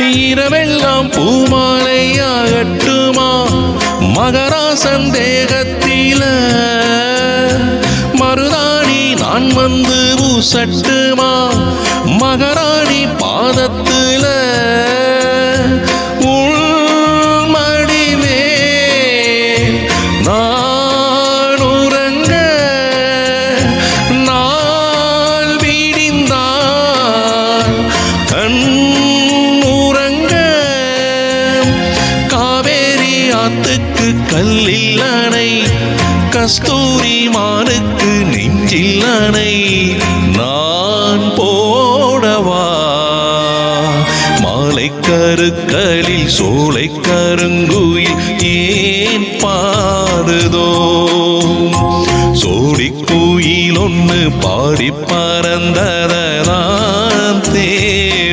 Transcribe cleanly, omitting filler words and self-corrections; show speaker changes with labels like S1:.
S1: இரவெல்லாம் பூமாலையாகட்டுமா மகராசன் தேகத்தில மருதாணி நான் வந்து பூசட்டுமா மகராணி பாதத்தில உள்மடிவே நான் உறங்க நாள் விடிந்தான் கண் உறங்க காவேரி ஆத்துக்கு கல்லில் அணை கஸ்தூரி மானுக்கு நெஞ்சில் அணை நான் போடவா மாலை கருக்களில் சோலை கருங்குயில் ஏன் பாடுதோ சோடி குயில் ஒன்று பாடி பறந்ததான் தேடுதோ